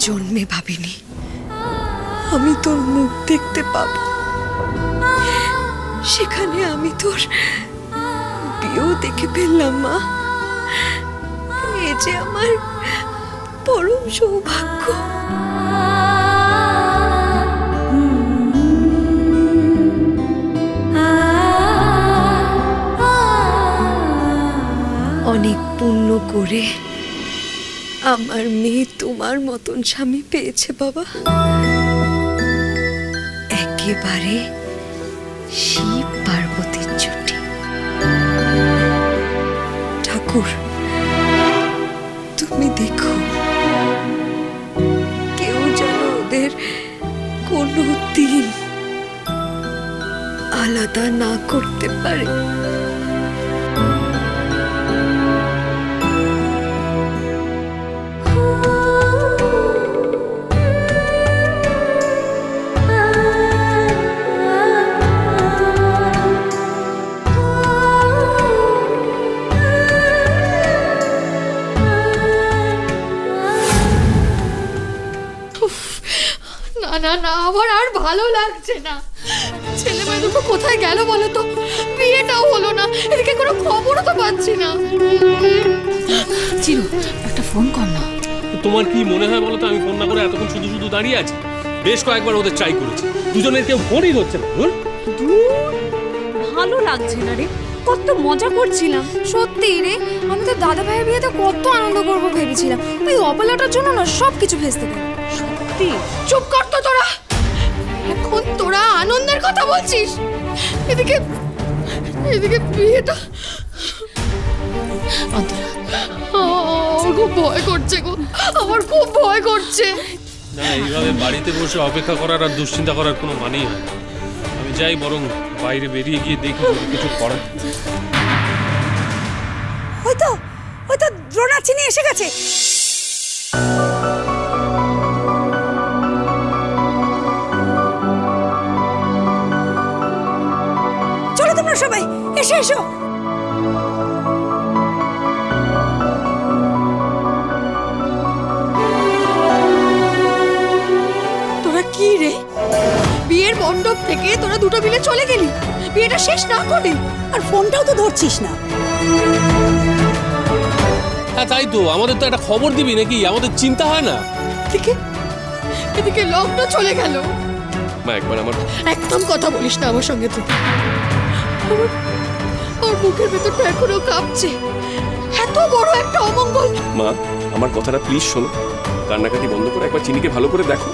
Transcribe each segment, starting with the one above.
জন্মে ভাবিনি আমি তোর মুখ দেখতে পাবো। সেখানে আমি তোর বিয়েও দেখে ফেললাম মা। এ যে আমার পরম সৌভাগ্য। অনেক পুণ্য করে আমার মেয়ে তোমার মতন স্বামী পেয়েছে বাবা। একেবারে শিব পার্বতীর জুটি। ঠাকুর তুমি দেখো কেউ যেন ওদের কোনো দিন আলাদা না করতে পারে। না না আমার আর ভালো লাগছে না। ছেলে মেয়ে দুটো কোথায় গেল বলো তো? বিয়েটাও হলো না, এদিকে কোনো খবরও তো পাচ্ছি না। চিরু একটা ফোন কর না। তোমার কি মনে হয় বলো তো আমি ফোন না করে এতক্ষণ শুধু শুধু দাঁড়িয়ে আছি? বেশ কয়েকবার ওদের ট্রাই করেছি, দুজনের কেউ ফোনই ধরছে না। ভালো লাগছে না রে, কত মজা করছিলাম। সত্যি রে, আমি তো দাদা ভাইয়ের বিয়েতে কত আনন্দ করবো ভেবেছিলাম। ওই অবলাটার জন্য না সবকিছু ভেস্তে গেল। সত্যি চুপ কর তো তোরা। এখন তোরা আনন্দের কথা বলছিস, এদিকে বিয়েটা। আমার খুব ভয় করছে গো, আমার খুব ভয় করছে। না এইভাবে বাড়িতে বসে অপেক্ষা করার আর দুশ্চিন্তা করার কোনো মানেই হয় না। আমি যাই বরং বাইরে বেরিয়ে গিয়ে দেখি কিছু করার। হয়তো দ্রোণা চিনি এসে গেছে। চলো তোমরা সবাই এসো এসো। তোরা কি রে, বিয়ের মণ্ডপ থেকে তোরা দুটো মিলে চলে গেলি, বিয়েটা শেষ না করে? আর ফোনটাও তো ধরছিস না। হ্যাঁ তাই তো, আমাদের তো একটা খবর দিবি নাকি? আমাদের চিন্তা হয় না? এদিকে লগ্ন চলে গেল। মা একবার আমার একদম কথা বলিস না আমার সঙ্গে। তুই ওর মুখের ভেতরটা এখনো কাঁপছে। এত বড় একটা অমঙ্গল। মা আমার কথাটা প্লিজ শোনো, কান্নাকাটি বন্ধ করে একবার চিনিকে ভালো করে দেখো।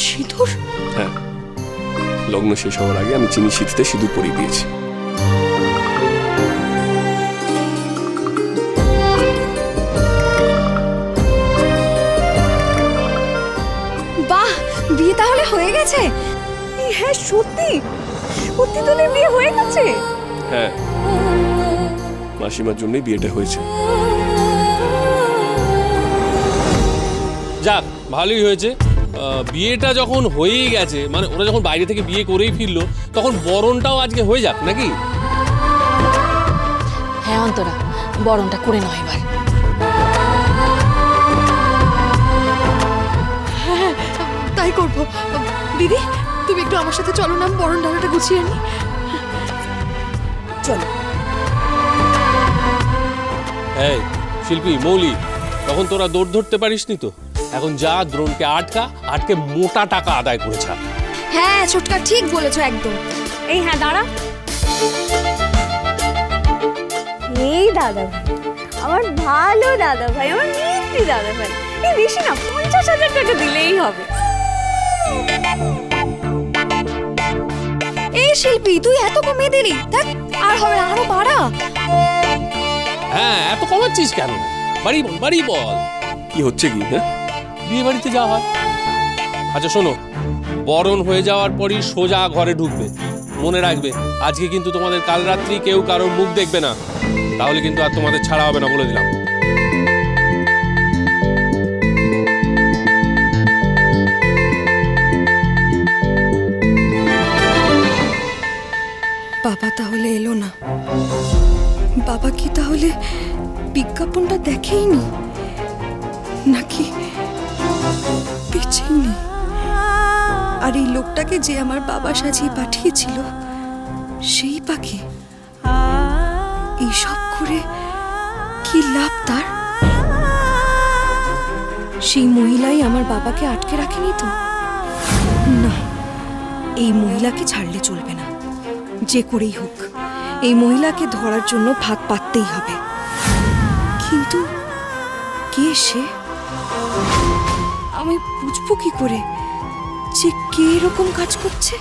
সিঁদুর? হ্যাঁ, লগ্ন শেষ হওয়ার আগে আমি চিনি শীততে সিঁদুর পরিয়ে দিয়েছি। বাহ, বিয়ে তাহলে হয়ে গেছে? হ্যাঁ সত্যি তোদের বিয়ে হয়ে গেছে? হ্যাঁ, মাসিমার জন্যই বিয়েটা হয়েছে। যাক ভালোই হয়েছে। বিয়েটা যখন হয়েই গেছে, মানে ওরা যখন বাইরে থেকে বিয়ে করেই ফিরলো, তখন বরণটাও আজকে হয়ে যাক নাকি? হ্যাঁ অন্তরা, বরণটা করে নাও এবার। হ্যাঁ তাই করবো। দিদি তুমি একটু আমার সাথে চলো না, বরণ ডালাটা গুছিয়ে আনি। চলো। এই শিল্পী, মৌলি, তখন তোরা দৌড় ধরতে পারিসনি তো? এখন যা দ্রোণকে আটকে মোটা টাকা আদায় করেছে। হ্যাঁ ছোটকা ঠিক বলেছো একদম। এই হ্যাঁ দাঁড়া। এই দাদা ভাই, আমার ভালো দাদা ভাই, আমার মিষ্টি দাদা ভাই, এই বেশি না 50,000 টাকা দিলেই হবে। এই শিল্পী তুই এত কমিয়ে দিলি, দেখ আর হবে না, আরো বাড়া। হ্যাঁ এত কমাচ্ছিস কেন? বাড়ি বল কি হচ্ছে কি? হ্যাঁ বিয়ে বাড়িতে যাওয়া হয়। আচ্ছা শোনো, বরণ হয়ে যাওয়ার পরই সোজা ঘরে ঢুকবে। মনে রাখবে আজকে কিন্তু তোমাদের কাল রাত্রি কেউ কারোর মুখ দেখবে না, তাহলে কিন্তু আর তোমাদের ছাড়া হবে না, বলে দিলাম। বাবা তাহলে এলো না? বাবা কি তাহলে বিজ্ঞাপনটা দেখেইনি, নাকি বেঁচেই নেই? আর এই লোকটাকে যে আমার বাবা সাজিয়ে পাঠিয়েছিল সেই পাখি এইসব করে কি লাভ তার? সেই মহিলাই আমার বাবাকে আটকে রাখেনি তো? না, এই মহিলাকে ছাড়লে চলবে না। যে করেই হোক এই মহিলাকে ধরার জন্য ভাগ পাততেই হবে। কিন্তু কে সে? আমি বুঝবো কি করে যে কে এরকম কাজ করছে?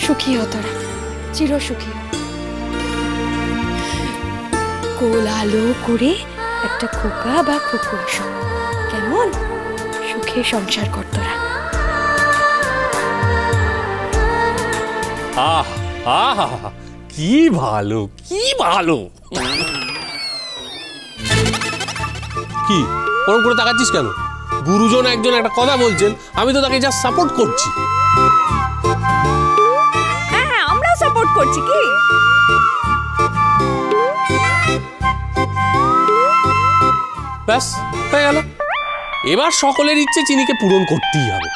সুখী হ তোরা, চির সুখী। কোল আলো করে একটা খোকা বা খোকো আসো, কেমন? সুখে সংসার কর তোরা। আহ আহ কি ভালো, কি ভালো। কি ওরকম করে তাকাচ্ছিস কেন? গুরুজন একজন একটা কথা বলছেন, আমি তো তাকে জাস্ট সাপোর্ট করছি। হ্যাঁ, আমরাও সাপোর্ট করছি। কি ব্যাস হয়ে গেল। এবার সকলের ইচ্ছে চিনিকে পূরণ করতেই হবে।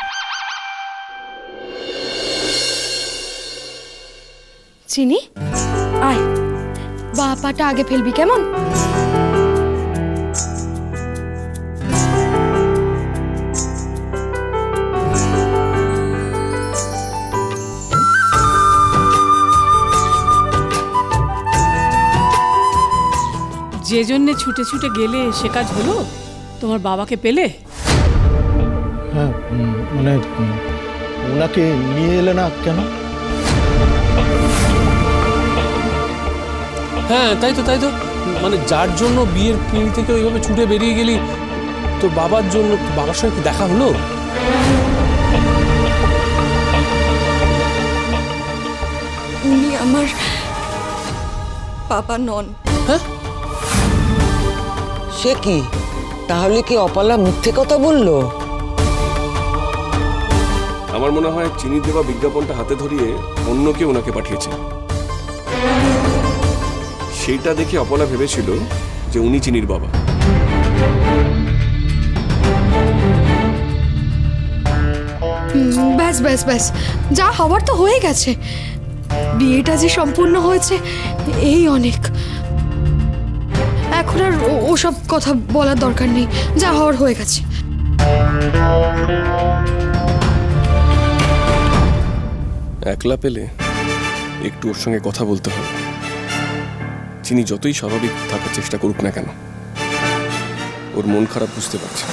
চিনি আয়, বা পাটা আগে ফেলবি, কেমন? যে জন্যে ছুটে ছুটে গেলে সে কাজ হলো? তোমার বাবাকে পেলে? হ্যাঁ, মানে ওনাকে নিয়ে এলে না কেন? হ্যাঁ তাই তো, তাই তো। মানে যার জন্য বিয়ের পিঁড়ি থেকে ওইভাবে ছুটে বেরিয়ে গেলি, তোর বাবার জন্য, বাবার সঙ্গে কি দেখা হলো? উনি আমার বাবা নন। হ্যাঁ, সে কি? তাহলে কি অপালা মিথ্যে কথা বললো? আমার মনে হয় চিনি দেওয়া বিজ্ঞাপনটা হাতে ধরিয়ে অন্য কেউ ওনাকে পাঠিয়েছে। সেইটা দেখে অপলা ভেবেছিল যে উনি চিনির বাবা। ব্যাস ব্যাস ব্যাস, যা হওয়ার তো হয়ে গেছে। বিয়েটা যে সম্পূর্ণ হয়েছে এই অনেক। এখন আর ওসব কথা বলার দরকার নেই, যা হওয়ার হয়ে গেছে। একলা পেলে একটু ওর সঙ্গে কথা বলতে হবে। চিনি যতই স্বাভাবিক থাকার চেষ্টা করুক না কেন, ওর মন খারাপ বুঝতে পারছে।